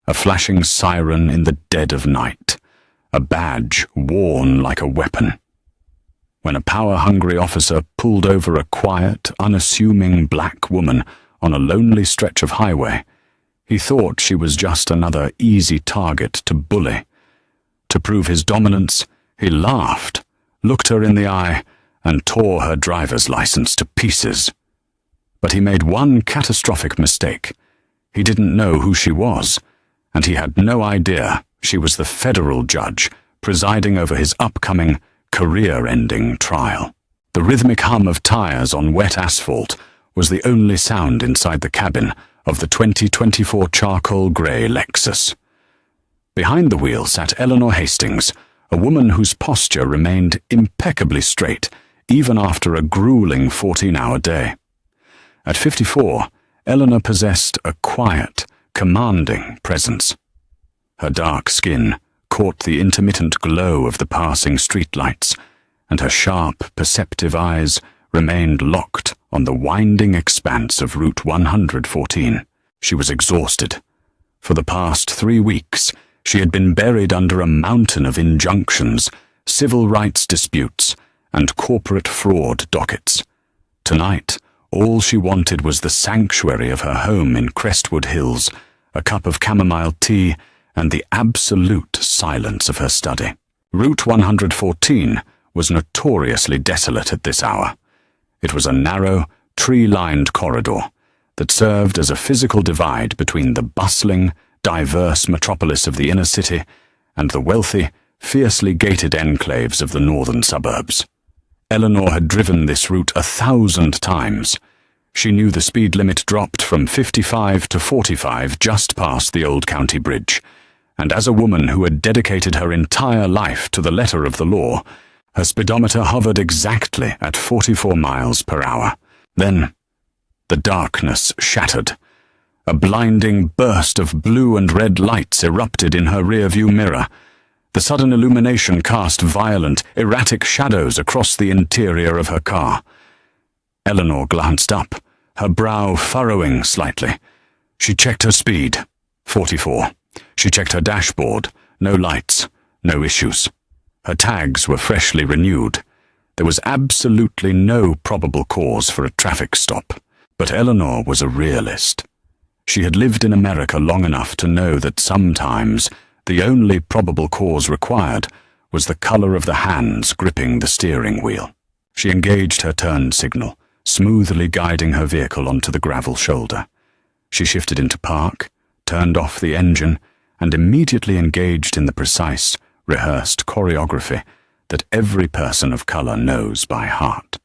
a flashing siren in the dead of night, a badge worn like a weapon. When a power-hungry officer pulled over a quiet, unassuming black woman on a lonely stretch of highway, he thought she was just another easy target to bully. To prove his dominance, he laughed, looked her in the eye, and tore her driver's license to pieces. But he made one catastrophic mistake. He didn't know who she was, and he had no idea she was the federal judge presiding over his upcoming, career-ending trial. The rhythmic hum of tires on wet asphalt was the only sound inside the cabin of the 2024 charcoal grey Lexus. Behind the wheel sat Eleanor Hastings, a woman whose posture remained impeccably straight even after a grueling 14-hour day. At 54, Eleanor possessed a quiet, commanding presence. Her dark skin caught the intermittent glow of the passing streetlights, and her sharp, perceptive eyes remained locked on the winding expanse of Route 114. She was exhausted. For the past 3 weeks, she had been buried under a mountain of injunctions, civil rights disputes, and corporate fraud dockets. Tonight, all she wanted was the sanctuary of her home in Crestwood Hills, a cup of chamomile tea, and the absolute silence of her study. Route 114 was notoriously desolate at this hour. It was a narrow, tree-lined corridor that served as a physical divide between the bustling, diverse metropolis of the inner city and the wealthy, fiercely gated enclaves of the northern suburbs. Eleanor had driven this route 1,000 times. She knew the speed limit dropped from 55 to 45 just past the Old County Bridge, and as a woman who had dedicated her entire life to the letter of the law, her speedometer hovered exactly at 44 miles per hour. Then, the darkness shattered. A blinding burst of blue and red lights erupted in her rearview mirror. The sudden illumination cast violent, erratic shadows across the interior of her car. Eleanor glanced up, her brow furrowing slightly. She checked her speed, 44. She checked her dashboard, no lights, no issues. Her tags were freshly renewed. There was absolutely no probable cause for a traffic stop. But Eleanor was a realist. She had lived in America long enough to know that sometimes the only probable cause required was the color of the hands gripping the steering wheel. She engaged her turn signal, smoothly guiding her vehicle onto the gravel shoulder. She shifted into park, turned off the engine, and immediately engaged in the precise, rehearsed choreography that every person of color knows by heart.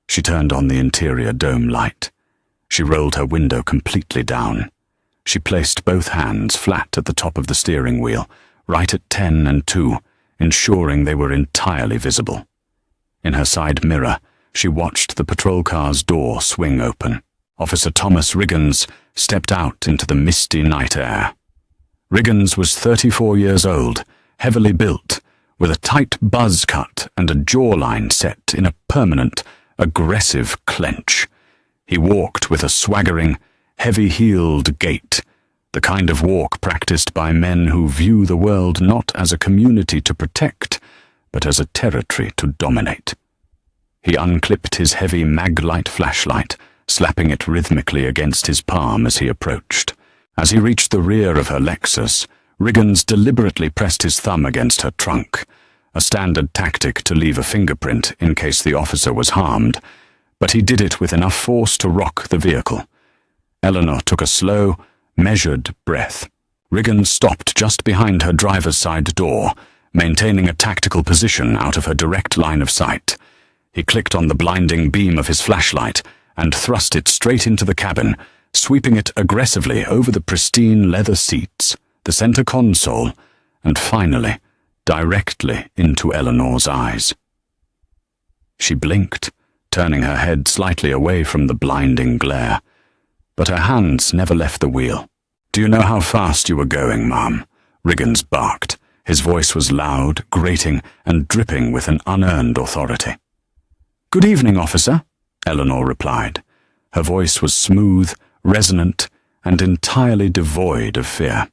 She turned on the interior dome light. She rolled her window completely down. She placed both hands flat at the top of the steering wheel, right at 10 and 2, ensuring they were entirely visible. In her side mirror, she watched the patrol car's door swing open. Officer Thomas Riggins stepped out into the misty night air. Riggins was 34 years old, heavily built, with a tight buzz cut and a jawline set in a permanent, aggressive clench. He walked with a swaggering, heavy-heeled gait, the kind of walk practiced by men who view the world not as a community to protect, but as a territory to dominate. He unclipped his heavy mag-light flashlight, slapping it rhythmically against his palm as he approached. As he reached the rear of her Lexus, Riggins deliberately pressed his thumb against her trunk, a standard tactic to leave a fingerprint in case the officer was harmed, but he did it with enough force to rock the vehicle. Eleanor took a slow, measured breath. Riggins stopped just behind her driver's side door, maintaining a tactical position out of her direct line of sight. He clicked on the blinding beam of his flashlight and thrust it straight into the cabin, sweeping it aggressively over the pristine leather seats, the center console, and finally, directly into Eleanor's eyes. She blinked, turning her head slightly away from the blinding glare, but her hands never left the wheel. "Do you know how fast you were going, Ma'am?" Riggins barked. His voice was loud, grating, and dripping with an unearned authority. "Good evening, officer," Eleanor replied. Her voice was smooth, resonant, and entirely devoid of fear.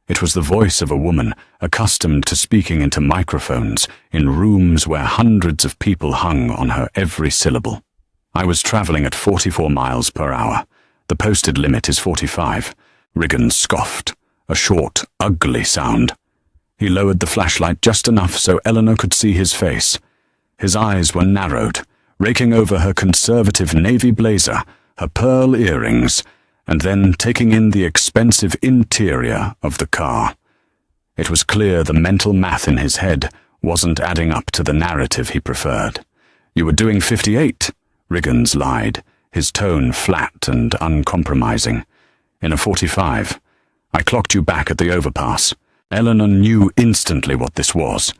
It was the voice of a woman accustomed to speaking into microphones in rooms where hundreds of people hung on her every syllable. I was traveling at 44 miles per hour. The posted limit is 45. Riggins scoffed, a short, ugly sound. He lowered the flashlight just enough so Eleanor could see his face. His eyes were narrowed, raking over her conservative navy blazer, her pearl earrings, and then taking in the expensive interior of the car. It was clear the mental math in his head wasn't adding up to the narrative he preferred. "You were doing 58, Riggins lied, his tone flat and uncompromising. "In a 45. I clocked you back at the overpass." Eleanor knew instantly what this was.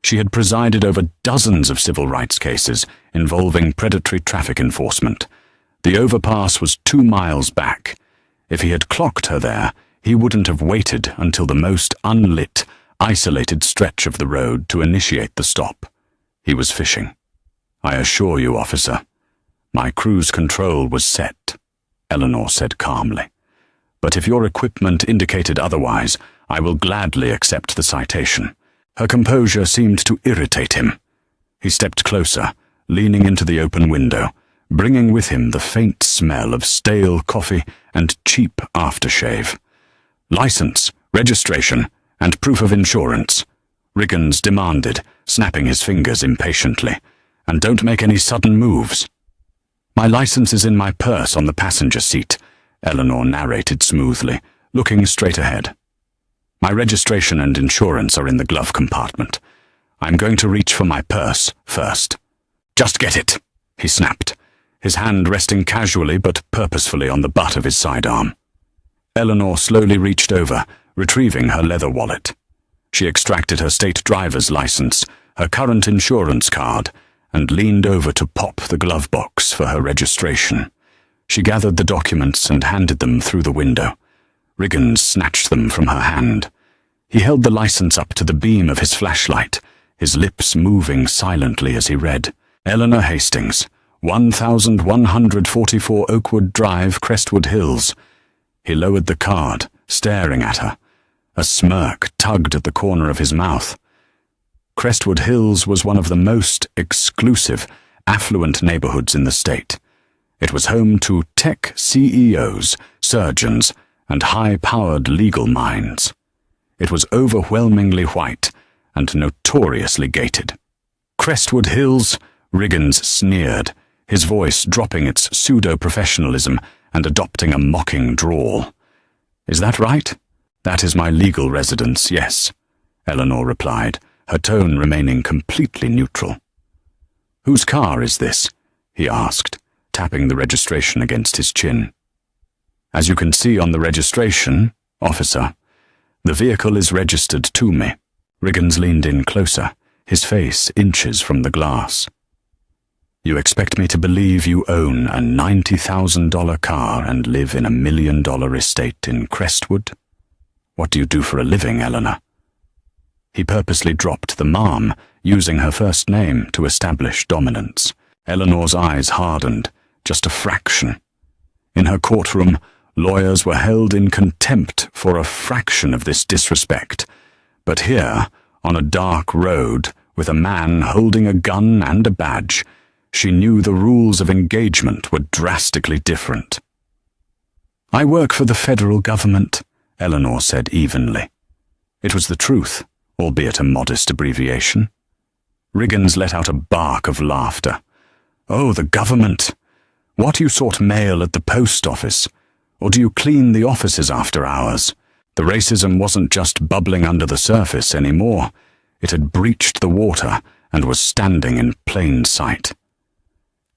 She had presided over dozens of civil rights cases involving predatory traffic enforcement. The overpass was 2 miles back. If he had clocked her there, he wouldn't have waited until the most unlit, isolated stretch of the road to initiate the stop. He was fishing. "I assure you, officer, my cruise control was set," Eleanor said calmly. "But if your equipment indicated otherwise, I will gladly accept the citation." Her composure seemed to irritate him. He stepped closer, leaning into the open window, bringing with him the faint smell of stale coffee and cheap aftershave. "License, registration, and proof of insurance," Riggins demanded, snapping his fingers impatiently. "And don't make any sudden moves." "My license is in my purse on the passenger seat," Eleanor narrated smoothly, looking straight ahead. "My registration and insurance are in the glove compartment. I'm going to reach for my purse first." "Just get it," he snapped, his hand resting casually but purposefully on the butt of his sidearm. Eleanor slowly reached over, retrieving her leather wallet. She extracted her state driver's license, her current insurance card, and leaned over to pop the glove box for her registration. She gathered the documents and handed them through the window. Riggins snatched them from her hand. He held the license up to the beam of his flashlight, his lips moving silently as he read. "Eleanor Hastings, 1144 Oakwood Drive, Crestwood Hills." He lowered the card, staring at her. A smirk tugged at the corner of his mouth. Crestwood Hills was one of the most exclusive, affluent neighborhoods in the state. It was home to tech CEOs, surgeons, and high-powered legal minds. It was overwhelmingly white and notoriously gated. "Crestwood Hills?" Riggins sneered, his voice dropping its pseudo-professionalism and adopting a mocking drawl. "Is that right?" "That is my legal residence, yes," Eleanor replied, her tone remaining completely neutral. "Whose car is this?" he asked, tapping the registration against his chin. "As you can see on the registration, officer, the vehicle is registered to me." Riggins leaned in closer, his face inches from the glass. "You expect me to believe you own a $90,000 car and live in a $1 million estate in Crestwood? What do you do for a living, Eleanor?" He purposely dropped the ma'am, using her first name to establish dominance. Eleanor's eyes hardened, just a fraction. In her courtroom, lawyers were held in contempt for a fraction of this disrespect. But here, on a dark road, with a man holding a gun and a badge, she knew the rules of engagement were drastically different. "I work for the federal government," Eleanor said evenly. It was the truth, albeit a modest abbreviation. Riggins let out a bark of laughter. "Oh, the government! What, you sort mail at the post office? Or do you clean the offices after hours?" The racism wasn't just bubbling under the surface anymore. It had breached the water and was standing in plain sight.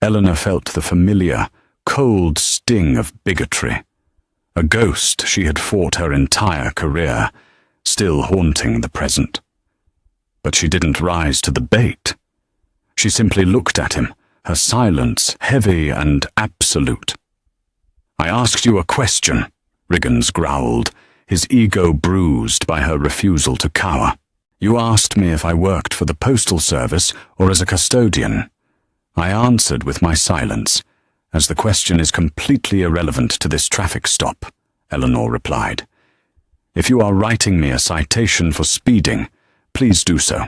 Eleanor felt the familiar, cold sting of bigotry. A ghost she had fought her entire career, still haunting the present. But she didn't rise to the bait. She simply looked at him, her silence heavy and absolute. "I asked you a question," Riggins growled, his ego bruised by her refusal to cower. "You asked me if I worked for the Postal Service or as a custodian. I answered with my silence, As the question is completely irrelevant to this traffic stop, Eleanor replied. If you are writing me a citation for speeding, please do so.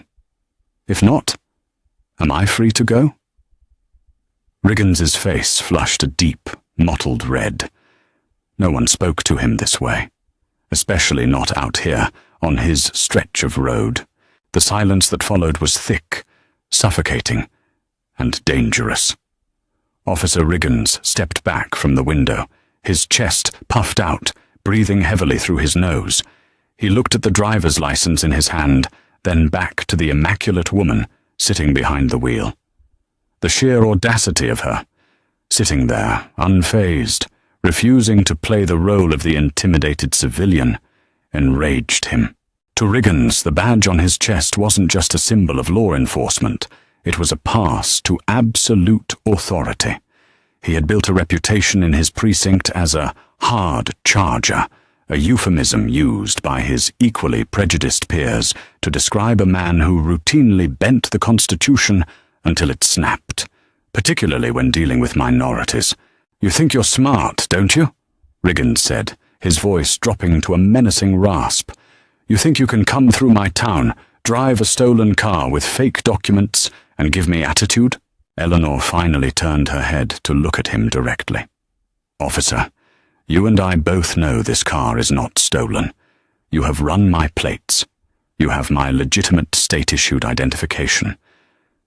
If not, am I free to go? Riggins's face flushed a deep, mottled red. No one spoke to him this way, especially not out here, on his stretch of road. The silence that followed was thick, suffocating, and dangerous. Officer Riggins stepped back from the window, his chest puffed out, breathing heavily through his nose. He looked at the driver's license in his hand, then back to the immaculate woman sitting behind the wheel. The sheer audacity of her, sitting there, unfazed, refusing to play the role of the intimidated civilian, enraged him. To Riggins, the badge on his chest wasn't just a symbol of law enforcement. It was a pass to absolute authority. He had built a reputation in his precinct as a hard charger, a euphemism used by his equally prejudiced peers to describe a man who routinely bent the Constitution until it snapped, particularly when dealing with minorities. "You think you're smart, don't you?" Riggins said, his voice dropping to a menacing rasp. "You think you can come through my town, drive a stolen car with fake documents, and give me attitude?" Eleanor finally turned her head to look at him directly. "Officer, you and I both know this car is not stolen. You have run my plates. You have my legitimate state-issued identification.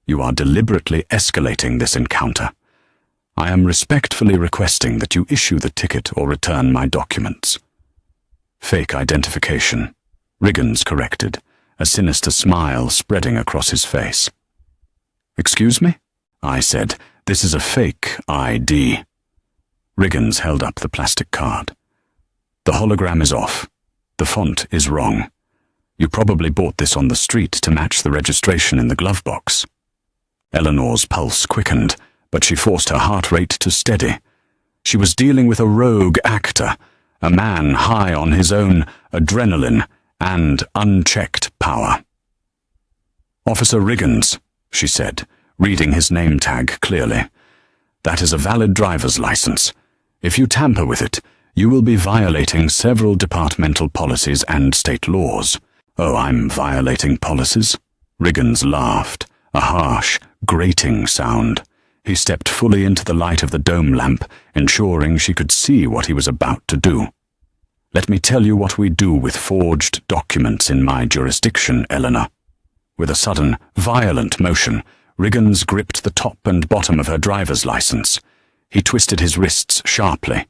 You are deliberately escalating this encounter. I am respectfully requesting that you issue the ticket or return my documents." "Fake identification," Riggins corrected, a sinister smile spreading across his face. "Excuse me?" I said, "This is a fake ID." Riggins held up the plastic card. "The hologram is off. The font is wrong. You probably bought this on the street to match the registration in the glove box." Eleanor's pulse quickened, but she forced her heart rate to steady. She was dealing with a rogue actor, a man high on his own adrenaline and unchecked power. "Officer Riggins," she said, reading his name tag clearly. "That is a valid driver's license. If you tamper with it, you will be violating several departmental policies and state laws." "Oh, I'm violating policies?" Riggins laughed, a harsh, grating sound. He stepped fully into the light of the dome lamp, ensuring she could see what he was about to do. "Let me tell you what we do with forged documents in my jurisdiction, Eleanor." With a sudden, violent motion, Riggins gripped the top and bottom of her driver's license. He twisted his wrists sharply.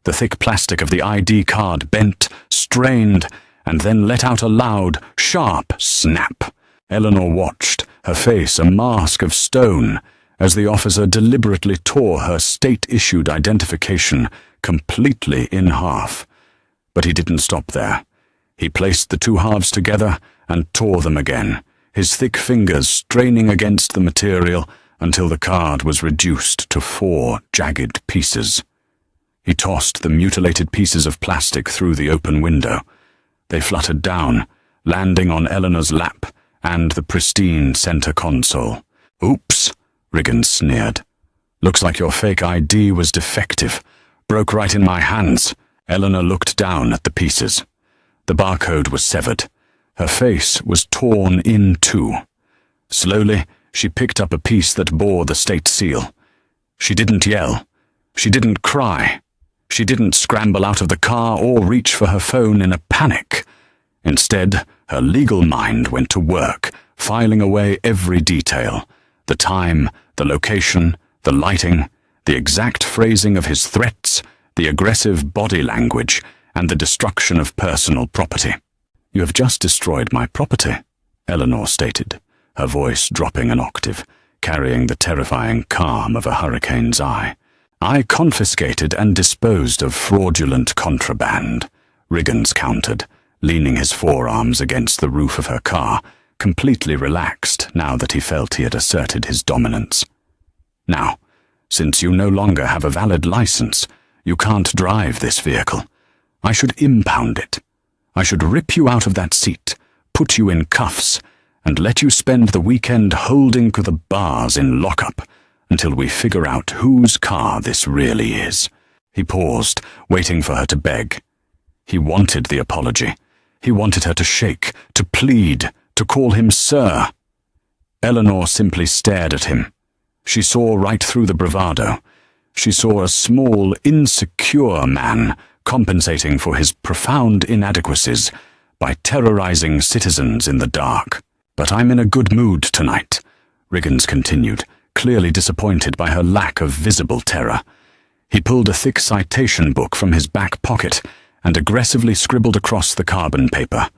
The thick plastic of the ID card bent, strained, and then let out a loud, sharp snap. Eleanor watched, her face a mask of stone, as the officer deliberately tore her state-issued identification completely in half. But he didn't stop there. He placed the two halves together and tore them again, his thick fingers straining against the material until the card was reduced to 4 jagged pieces. He tossed the mutilated pieces of plastic through the open window. They fluttered down, landing on Eleanor's lap and the pristine center console. "Oops," Riggins sneered. "Looks like your fake ID was defective. Broke right in my hands." Eleanor looked down at the pieces. The barcode was severed. Her face was torn in two. Slowly, she picked up a piece that bore the state seal. She didn't yell. She didn't cry. She didn't scramble out of the car or reach for her phone in a panic. Instead, her legal mind went to work, filing away every detail: the time, the location, the lighting, the exact phrasing of his threats, the aggressive body language, and the destruction of personal property. "You have just destroyed my property," Eleanor stated, her voice dropping an octave, carrying the terrifying calm of a hurricane's eye. "I confiscated and disposed of fraudulent contraband," Riggins countered, leaning his forearms against the roof of her car, completely relaxed now that he felt he had asserted his dominance. "Now, since you no longer have a valid license, you can't drive this vehicle. I should impound it. I should rip you out of that seat, put you in cuffs, and let you spend the weekend holding to the bars in lockup until we figure out whose car this really is." He paused, waiting for her to beg. He wanted the apology. He wanted her to shake, to plead, to call him sir. Eleanor simply stared at him. She saw right through the bravado. She saw a small, insecure man compensating for his profound inadequacies by terrorizing citizens in the dark. "But I'm in a good mood tonight," Riggins continued, clearly disappointed by her lack of visible terror. He pulled a thick citation book from his back pocket and aggressively scribbled across the carbon paper.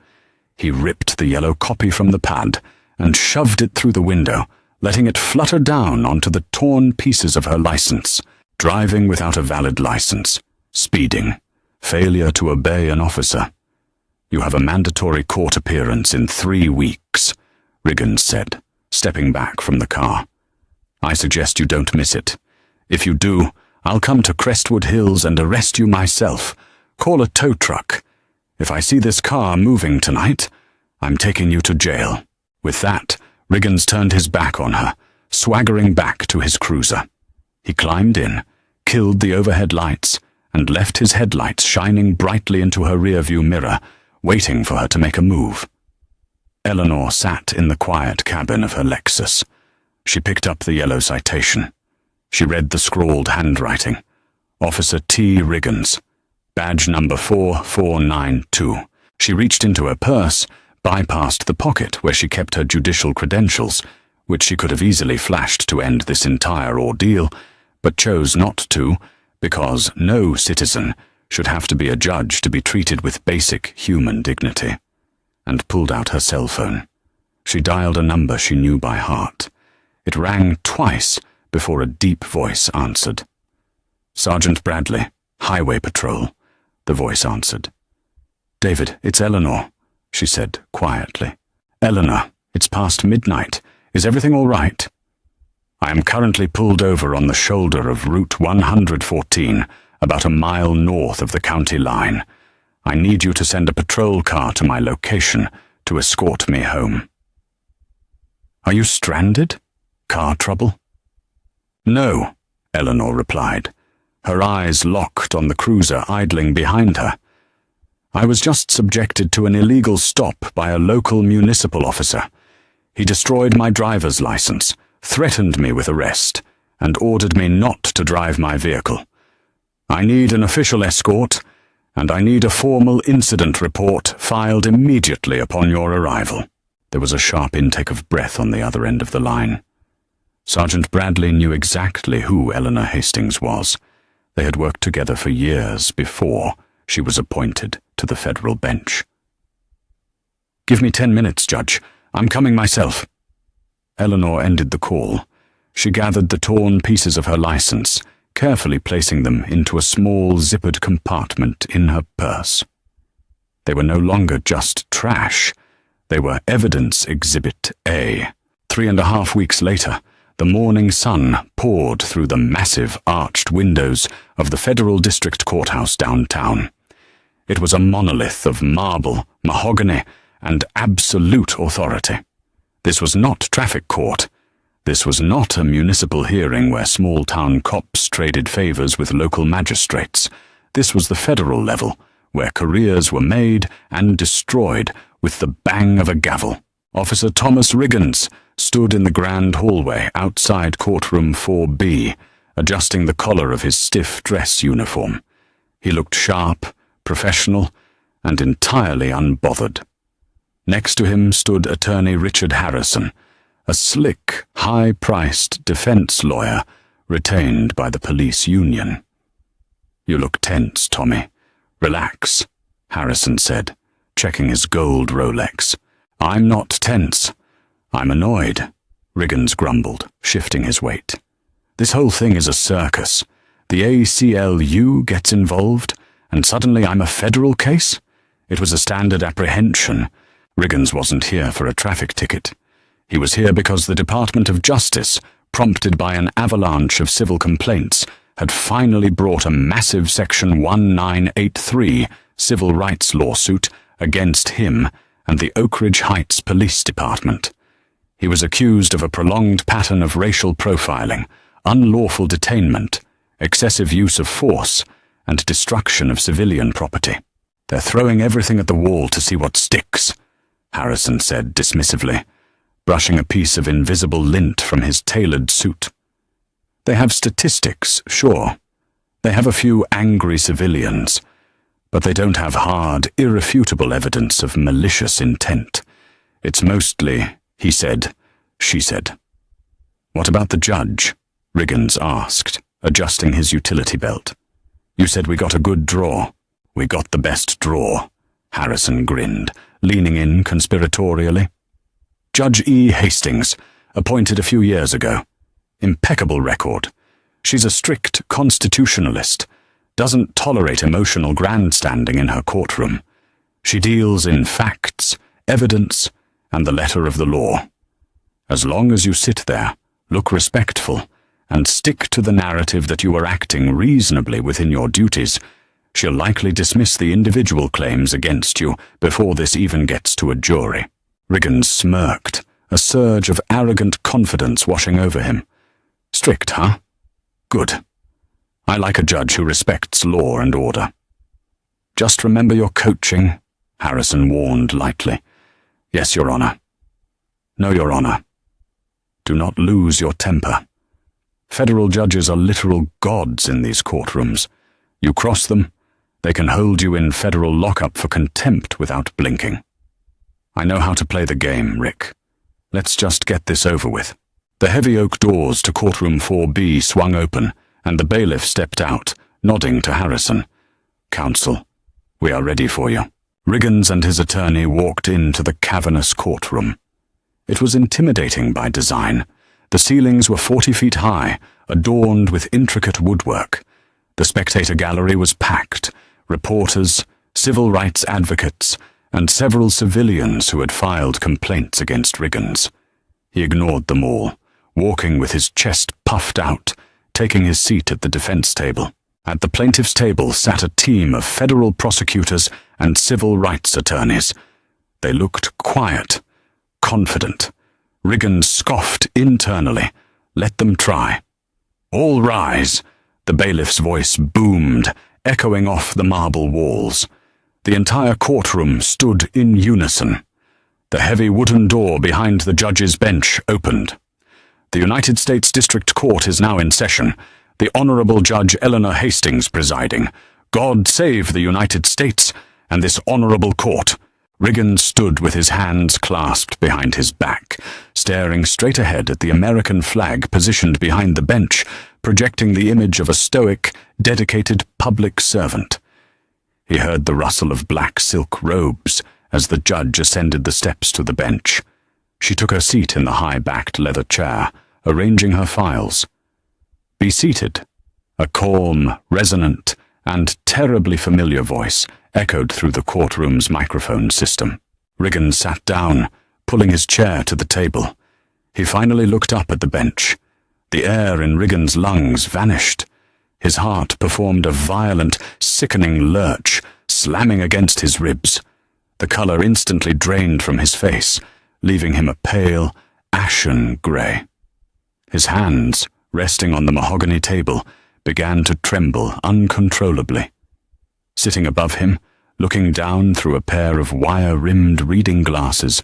He ripped the yellow copy from the pad and shoved it through the window, letting it flutter down onto the torn pieces of her license. Driving without a valid license, speeding, failure to obey an officer. "You have a mandatory court appearance in 3 weeks, Riggins said, stepping back from the car. "I suggest you don't miss it. If you do, I'll come to Crestwood Hills and arrest you myself. Call a tow truck. If I see this car moving tonight, I'm taking you to jail." With that, Riggins turned his back on her, swaggering back to his cruiser. He climbed in, killed the overhead lights, and left his headlights shining brightly into her rearview mirror, waiting for her to make a move. Eleanor sat in the quiet cabin of her Lexus. She picked up the yellow citation. She read the scrawled handwriting. Officer T. Riggins, badge number 4492. She reached into her purse, bypassed the pocket where she kept her judicial credentials, which she could have easily flashed to end this entire ordeal, but chose not to, because no citizen should have to be a judge to be treated with basic human dignity, and pulled out her cell phone. She dialed a number she knew by heart. It rang twice before a deep voice answered. "Sergeant Bradley, Highway Patrol," the voice answered. "David, it's Eleanor," she said quietly. "Eleanor, it's past midnight. Is everything all right?" "I am currently pulled over on the shoulder of Route 114, about a mile north of the county line. I need you to send a patrol car to my location to escort me home." "Are you stranded? Car trouble?" "No," Eleanor replied, her eyes locked on the cruiser idling behind her. "I was just subjected to an illegal stop by a local municipal officer. He destroyed my driver's license, threatened me with arrest, and ordered me not to drive my vehicle. I need an official escort, and I need a formal incident report filed immediately upon your arrival." There was a sharp intake of breath on the other end of the line. Sergeant Bradley knew exactly who Eleanor Hastings was. They had worked together for years before she was appointed to the federal bench. "Give me 10 minutes, Judge. I'm coming myself." Eleanor ended the call. She gathered the torn pieces of her license, carefully placing them into a small zippered compartment in her purse. They were no longer just trash. They were Evidence Exhibit A. 3.5 weeks later, the morning sun poured through the massive arched windows of the Federal District Courthouse downtown. It was a monolith of marble, mahogany, and absolute authority. This was not traffic court. This was not a municipal hearing where small-town cops traded favors with local magistrates. This was the federal level, where careers were made and destroyed with the bang of a gavel. Officer Thomas Riggins stood in the grand hallway outside courtroom 4B, adjusting the collar of his stiff dress uniform. He looked sharp, professional, and entirely unbothered. Next to him stood attorney Richard Harrison, a slick, high-priced defense lawyer retained by the police union. "You look tense, Tommy. Relax," Harrison said, checking his gold Rolex. "I'm not tense. I'm annoyed," Riggins grumbled, shifting his weight. "This whole thing is a circus. The ACLU gets involved, and suddenly I'm a federal case? It was a standard apprehension. Riggins wasn't here for a traffic ticket. He was here because the Department of Justice, prompted by an avalanche of civil complaints, had finally brought a massive Section 1983 civil rights lawsuit against him and the Oak Ridge Heights Police Department. He was accused of a prolonged pattern of racial profiling, unlawful detainment, excessive use of force, and destruction of civilian property. "They're throwing everything at the wall to see what sticks," Harrison said dismissively, brushing a piece of invisible lint from his tailored suit. "They have statistics, sure. They have a few angry civilians, but they don't have hard, irrefutable evidence of malicious intent. It's mostly, he said, she said." "What about the judge?" Riggins asked, adjusting his utility belt. "You said we got a good draw." "We got the best draw," Harrison grinned, leaning in conspiratorially. "Judge E. Hastings, appointed a few years ago. Impeccable record. She's a strict constitutionalist, doesn't tolerate emotional grandstanding in her courtroom. She deals in facts, evidence, and the letter of the law. As long as you sit there, look respectful, and stick to the narrative that you are acting reasonably within your duties, she'll likely dismiss the individual claims against you before this even gets to a jury." Riggins smirked, a surge of arrogant confidence washing over him. "Strict, huh? Good. I like a judge who respects law and order." "Just remember your coaching," Harrison warned lightly. "Yes, Your Honor." "No, Your Honor. Do not lose your temper. Federal judges are literal gods in these courtrooms. You cross them, they can hold you in federal lockup for contempt without blinking. I know how to play the game, Rick. Let's just get this over with." The heavy oak doors to courtroom 4B swung open, and the bailiff stepped out, nodding to Harrison. "Counsel, we are ready for you." Riggins and his attorney walked into the cavernous courtroom. It was intimidating by design. The ceilings were 40 feet high, adorned with intricate woodwork. The spectator gallery was packed, reporters, civil rights advocates, and several civilians who had filed complaints against Riggins. He ignored them all, walking with his chest puffed out, taking his seat at the defense table. At the plaintiff's table sat a team of federal prosecutors and civil rights attorneys. They looked quiet, confident. Riggins scoffed internally. Let them try. "All rise," the bailiff's voice boomed, echoing off the marble walls. The entire courtroom stood in unison. The heavy wooden door behind the judge's bench opened. "The United States District Court is now in session. The Honorable Judge Eleanor Hastings presiding. God save the United States and this honorable court." Riggins stood with his hands clasped behind his back, staring straight ahead at the American flag positioned behind the bench, projecting the image of a stoic, dedicated public servant. He heard the rustle of black silk robes as the judge ascended the steps to the bench. She took her seat in the high-backed leather chair, arranging her files. "Be seated." A calm, resonant, and terribly familiar voice echoed through the courtroom's microphone system. Riggins sat down, pulling his chair to the table. He finally looked up at the bench. The air in Riggins' lungs vanished. His heart performed a violent, sickening lurch, slamming against his ribs. The color instantly drained from his face, leaving him a pale, ashen grey. His hands, resting on the mahogany table, began to tremble uncontrollably. Sitting above him, looking down through a pair of wire-rimmed reading glasses,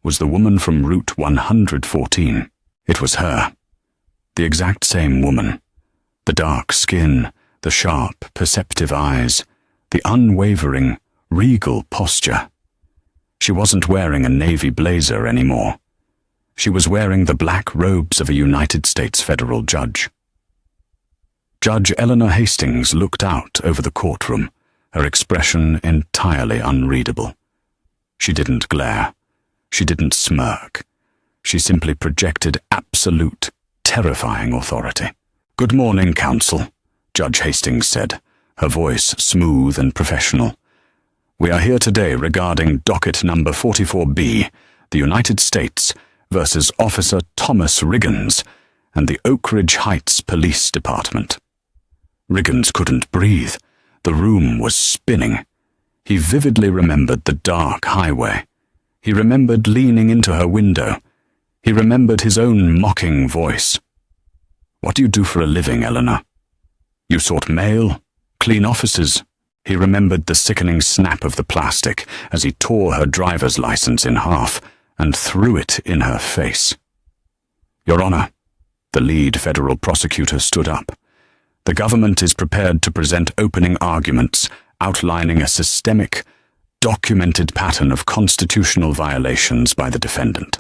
was the woman from Route 114. It was her. The exact same woman. The dark skin, the sharp, perceptive eyes, the unwavering, regal posture. She wasn't wearing a navy blazer anymore. She was wearing the black robes of a United States federal judge. Judge Eleanor Hastings looked out over the courtroom, her expression entirely unreadable. She didn't glare. She didn't smirk. She simply projected absolute, terrifying authority. "Good morning, counsel," Judge Hastings said, her voice smooth and professional. "We are here today regarding docket number 44B, the United States versus Officer Thomas Riggins and the Oak Ridge Heights Police Department." Riggins couldn't breathe. The room was spinning. He vividly remembered the dark highway. He remembered leaning into her window. He remembered his own mocking voice. What do you do for a living, Eleanor? You sort mail, clean offices. He remembered the sickening snap of the plastic as he tore her driver's license in half and threw it in her face. Your Honor, the lead federal prosecutor stood up. The government is prepared to present opening arguments outlining a systemic, documented pattern of constitutional violations by the defendant.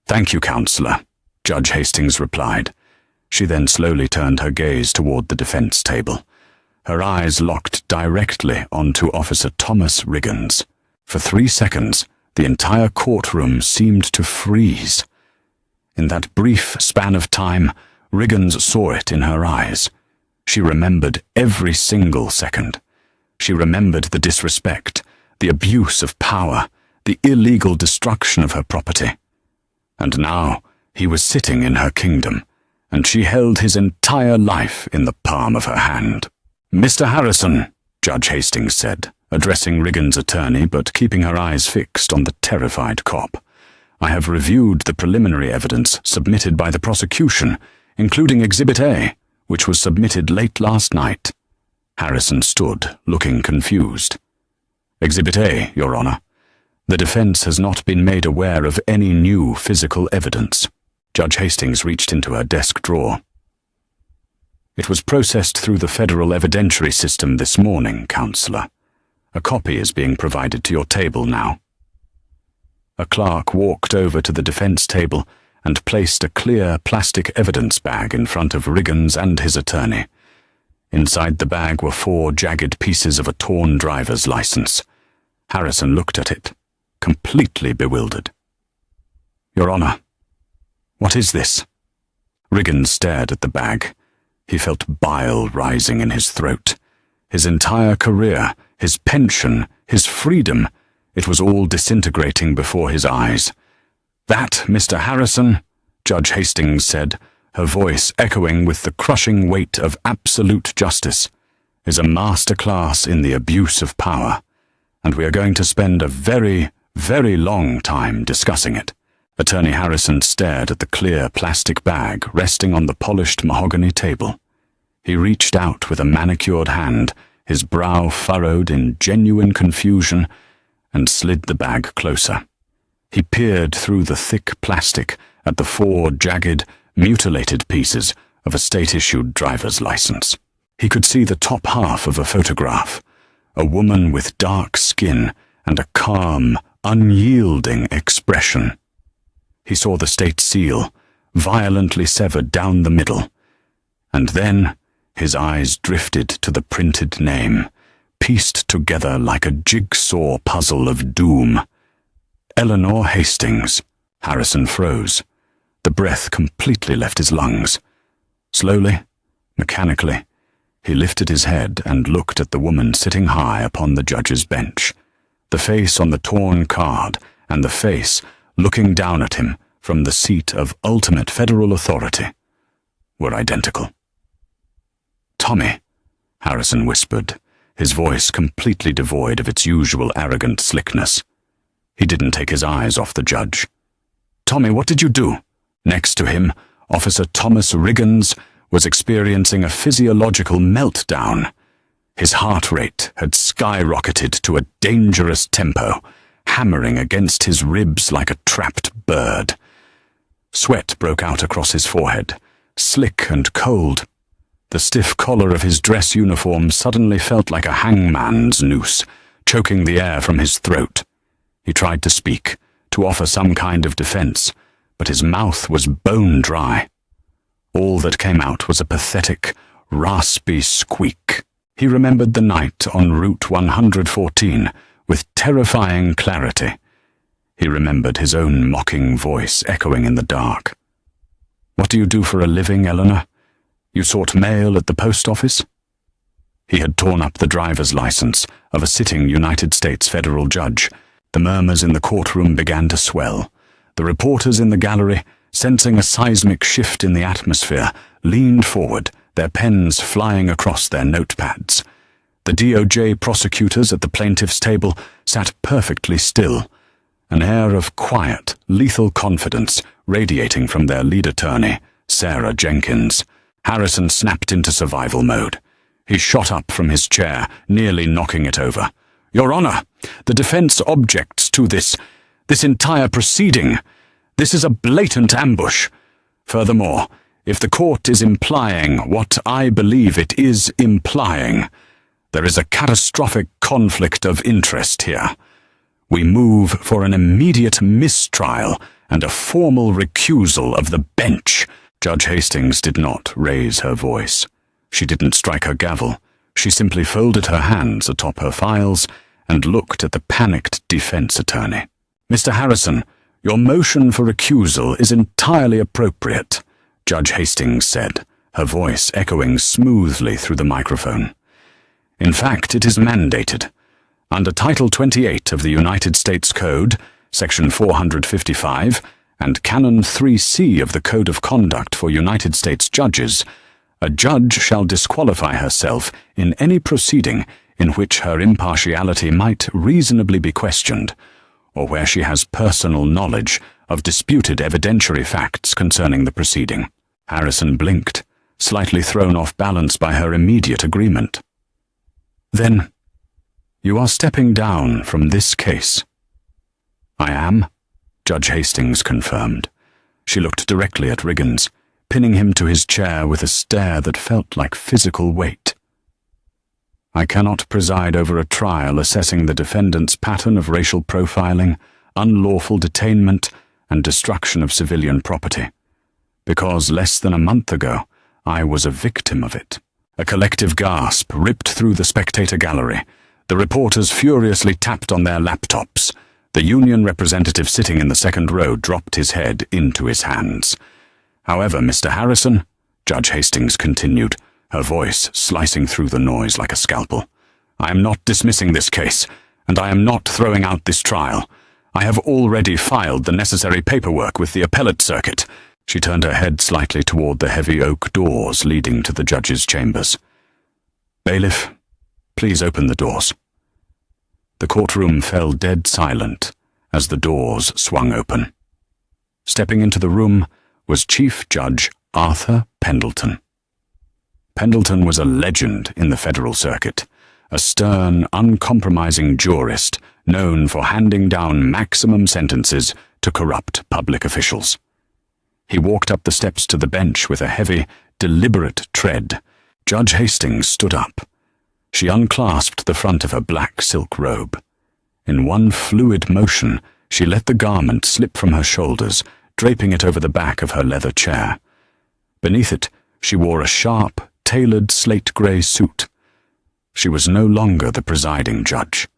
Thank you, Counselor, Judge Hastings replied. She then slowly turned her gaze toward the defense table. Her eyes locked directly onto Officer Thomas Riggins. For 3 seconds, the entire courtroom seemed to freeze. In that brief span of time, Riggins saw it in her eyes. She remembered every single second. She remembered the disrespect, the abuse of power, the illegal destruction of her property. And now he was sitting in her kingdom, and she held his entire life in the palm of her hand. Mr. Harrison, Judge Hastings said, addressing Riggins' attorney but keeping her eyes fixed on the terrified cop. I have reviewed the preliminary evidence submitted by the prosecution, including Exhibit A, which was submitted late last night. Harrison stood, looking confused. Exhibit A, Your Honor. The defense has not been made aware of any new physical evidence. Judge Hastings reached into her desk drawer. It was processed through the federal evidentiary system this morning, Counselor. A copy is being provided to your table now. A clerk walked over to the defense table and placed a clear plastic evidence bag in front of Riggins and his attorney. Inside the bag were 4 jagged pieces of a torn driver's license. Harrison looked at it, completely bewildered. Your Honor, what is this? Riggins stared at the bag. He felt bile rising in his throat. His entire career, his pension, his freedom, it was all disintegrating before his eyes. That, Mr. Harrison, Judge Hastings said, her voice echoing with the crushing weight of absolute justice, is a masterclass in the abuse of power, and we are going to spend a very, very long time discussing it. Attorney Harrison stared at the clear plastic bag resting on the polished mahogany table. He reached out with a manicured hand, his brow furrowed in genuine confusion, and slid the bag closer. He peered through the thick plastic at the 4 jagged, mutilated pieces of a state-issued driver's license. He could see the top half of a photograph, a woman with dark skin and a calm, unyielding expression. He saw the state seal, violently severed down the middle, and then his eyes drifted to the printed name, pieced together like a jigsaw puzzle of doom. Eleanor Hastings. Harrison froze. The breath completely left his lungs. Slowly, mechanically, he lifted his head and looked at the woman sitting high upon the judge's bench. The face on the torn card and the face looking down at him from the seat of ultimate federal authority were identical. Tommy, Harrison whispered, his voice completely devoid of its usual arrogant slickness. He didn't take his eyes off the judge. Tommy, what did you do? Next to him, Officer Thomas Riggins was experiencing a physiological meltdown. His heart rate had skyrocketed to a dangerous tempo, hammering against his ribs like a trapped bird. Sweat broke out across his forehead, slick and cold. The stiff collar of his dress uniform suddenly felt like a hangman's noose, choking the air from his throat. He tried to speak, to offer some kind of defense, but his mouth was bone dry. All that came out was a pathetic, raspy squeak. He remembered the night on Route 114 with terrifying clarity. He remembered his own mocking voice echoing in the dark. What do you do for a living, Eleanor? You sort mail at the post office? He had torn up the driver's license of a sitting United States federal judge. The murmurs in the courtroom began to swell. The reporters in the gallery, sensing a seismic shift in the atmosphere, leaned forward, their pens flying across their notepads. The DOJ prosecutors at the plaintiff's table sat perfectly still, an air of quiet, lethal confidence radiating from their lead attorney, Sarah Jenkins. Harrison snapped into survival mode. He shot up from his chair, nearly knocking it over. "Your Honor, the defense objects to this entire proceeding. This is a blatant ambush. Furthermore, if the court is implying what I believe it is implying, there is a catastrophic conflict of interest here. We move for an immediate mistrial and a formal recusal of the bench." Judge Hastings did not raise her voice. She didn't strike her gavel. She simply folded her hands atop her files and looked at the panicked defense attorney. "Mr. Harrison, your motion for recusal is entirely appropriate," Judge Hastings said, her voice echoing smoothly through the microphone. "In fact, it is mandated. Under Title 28 of the United States Code, Section 455, and Canon 3C of the Code of Conduct for United States Judges, a judge shall disqualify herself in any proceeding in which her impartiality might reasonably be questioned, or where she has personal knowledge of disputed evidentiary facts concerning the proceeding." Harrison blinked, slightly thrown off balance by her immediate agreement. "Then, you are stepping down from this case?" "I am," Judge Hastings confirmed. She looked directly at Riggins, pinning him to his chair with a stare that felt like physical weight. "I cannot preside over a trial assessing the defendant's pattern of racial profiling, unlawful detainment, and destruction of civilian property, because less than a month ago I was a victim of it." A collective gasp ripped through the spectator gallery. The reporters furiously tapped on their laptops. The union representative sitting in the second row dropped his head into his hands. "However, Mr. Harrison," Judge Hastings continued, her voice slicing through the noise like a scalpel, "I am not dismissing this case, and I am not throwing out this trial. I have already filed the necessary paperwork with the appellate circuit." She turned her head slightly toward the heavy oak doors leading to the judge's chambers. "Bailiff, please open the doors." The courtroom fell dead silent as the doors swung open. Stepping into the room was Chief Judge Arthur Pendleton. Pendleton was a legend in the federal circuit, a stern, uncompromising jurist known for handing down maximum sentences to corrupt public officials. He walked up the steps to the bench with a heavy, deliberate tread. Judge Hastings stood up. She unclasped the front of her black silk robe. In one fluid motion, she let the garment slip from her shoulders, draping it over the back of her leather chair. Beneath it, she wore a sharp, tailored slate-grey suit. She was no longer the presiding judge.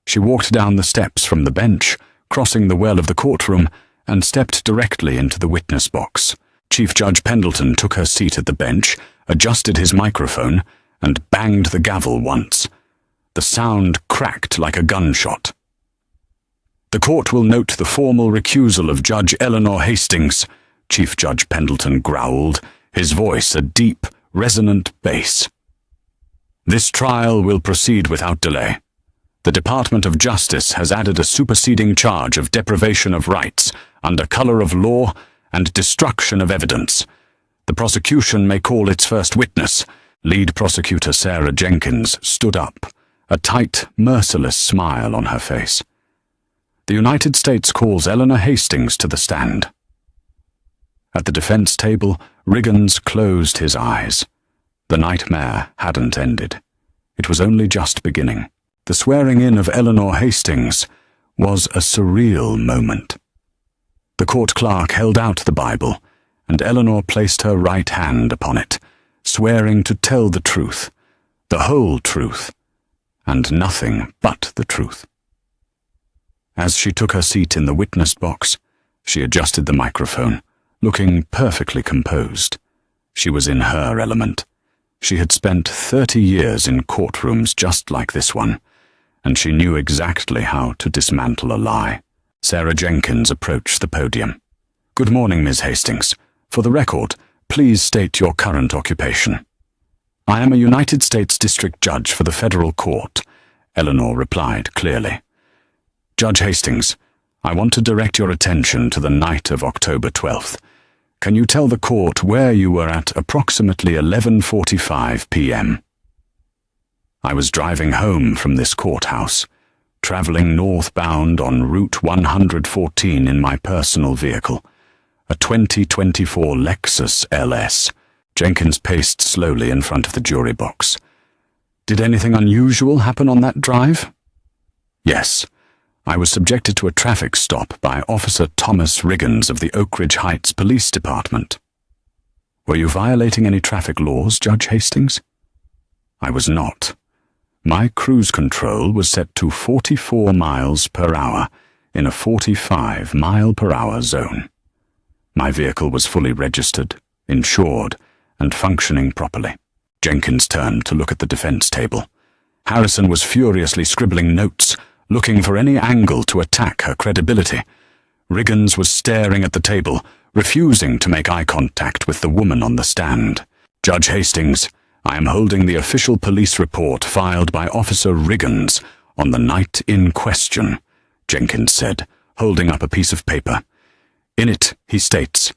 She walked down the steps from the bench, crossing the well of the courtroom, and stepped directly into the witness box. Chief Judge Pendleton took her seat at the bench, adjusted his microphone, and banged the gavel once. The sound cracked like a gunshot. "The court will note the formal recusal of Judge Eleanor Hastings," Chief Judge Pendleton growled, his voice a deep, resonant bass. "This trial will proceed without delay. The Department of Justice has added a superseding charge of deprivation of rights under color of law and destruction of evidence. The prosecution may call its first witness." Lead prosecutor Sarah Jenkins stood up, a tight, merciless smile on her face. "The United States calls Eleanor Hastings to the stand." At the defense table, Riggins closed his eyes. The nightmare hadn't ended. It was only just beginning. The swearing-in of Eleanor Hastings was a surreal moment. The court clerk held out the Bible, and Eleanor placed her right hand upon it, swearing to tell the truth, the whole truth, and nothing but the truth. As she took her seat in the witness box, she adjusted the microphone, looking perfectly composed. She was in her element. She had spent 30 years in courtrooms just like this one, and she knew exactly how to dismantle a lie. Sarah Jenkins approached the podium. "Good morning, Ms. Hastings. For the record, please state your current occupation." "I am a United States District Judge for the federal court," Eleanor replied clearly. "Judge Hastings, I want to direct your attention to the night of October 12th. can you tell the court where you were at approximately 11:45 p.m.? I was driving home from this courthouse, traveling northbound on Route 114 in my personal vehicle, a 2024 Lexus LS. Jenkins paced slowly in front of the jury box. Did anything unusual happen on that drive? Yes. I was subjected to a traffic stop by Officer Thomas Riggins of the Oak Ridge Heights Police Department. Were you violating any traffic laws, Judge Hastings? I was not. My cruise control was set to 44 miles per hour in a 45-mile-per-hour zone. My vehicle was fully registered, insured, and functioning properly. Jenkins turned to look at the defense table. Harrison was furiously scribbling notes, looking for any angle to attack her credibility. Riggins was staring at the table, refusing to make eye contact with the woman on the stand. Judge Hastings, I am holding the official police report filed by Officer Riggins on the night in question, Jenkins said, holding up a piece of paper. In it, he states,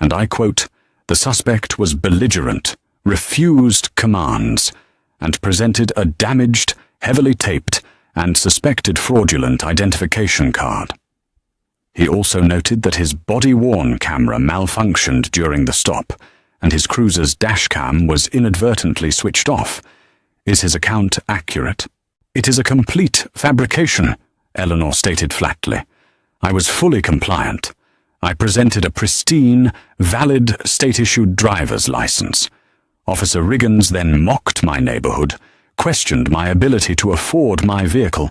and I quote, "The suspect was belligerent, refused commands, and presented a damaged, heavily taped, and suspected fraudulent identification card." He also noted that his body-worn camera malfunctioned during the stop, and his cruiser's dashcam was inadvertently switched off. Is his account accurate? It is a complete fabrication, Eleanor stated flatly. I was fully compliant. I presented a pristine, valid, state-issued driver's license. Officer Riggins then mocked my neighborhood, questioned my ability to afford my vehicle,